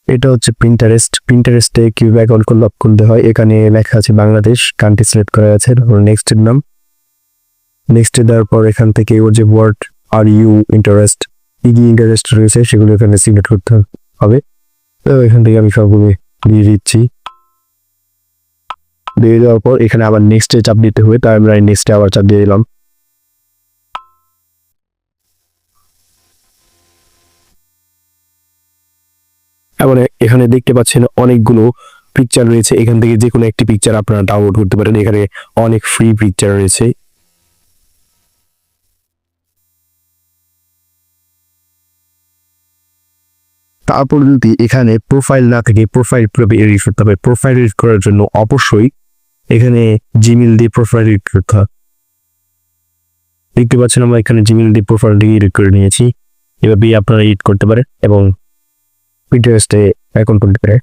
এটা হচ্ছে প্রিন্টারেস্টে কিভাবে অ্যাকাউন্ট খুলতে হয়। এখানে লেখা আছে বাংলাদেশ, কান্ট্রি সিলেক্ট করা আছে, তারপর নেক্সটের নাম, নেক্সটে দেওয়ার পর এখান থেকে ওর যে ওয়ার্ড আর ইউ ইন্টারেস্ট, কি কি ইন্টারেস্ট রয়েছে সেগুলো এখানে সিলেক্ট করতে হবে। তো এখান থেকে আমি সবগুলো দিয়ে দিচ্ছি। দিয়ে দেওয়ার পর এখানে আবার নেক্সটে চাপ দিতে হবে, তাই আমরা নেক্সটে আবার চাপ দিয়ে দিলাম। এবার এখানে দেখতে পাচ্ছেন অনেকগুলো পিকচার রয়েছে, এখান থেকে যে কোনো একটি পিকচার আপনারা ডাউনলোড করতে পারেন। এখানে অনেক ফ্রি পিকচার রয়েছে। তারপর যদি এখানে প্রোফাইল না থাকে, প্রোফাইল কিভাবে এডিট করতে হবে, প্রোফাইল এডিট করার জন্য অবশ্যই এখানে জিমেইল দিয়ে প্রোফাইল এডিট করতে হবে। দেখতে পাচ্ছেন আমরা এখানে জিমেইল দিয়ে প্রোফাইলটি এডিট করে নিয়েছি। এভাবেই আপনারা এডিট করতে পারেন এবং পিন্টারেস্টে অ্যাকাউন্ট করতে পারেন।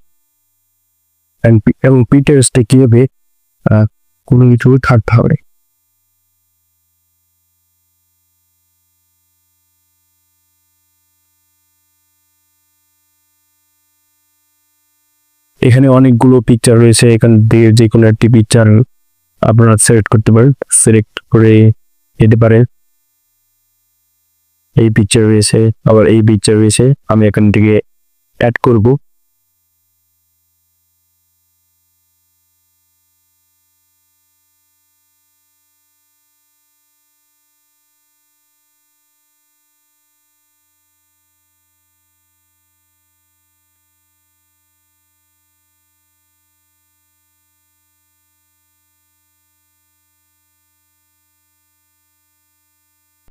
এবং পিন্টারেস্টে কিভাবে কোনো কিছু থাকতে হবে। এখানে অনেকগুলো পিকচার রয়েছে, এখান থেকে যে কোনো একটি পিকচার আপনারা সিলেক্ট করতে পারেন, সিলেক্ট করে যেতে পারেন। এই পিকচার রয়েছে, আবার এই পিকচার রয়েছে, আমি এখান থেকে অ্যাড করব।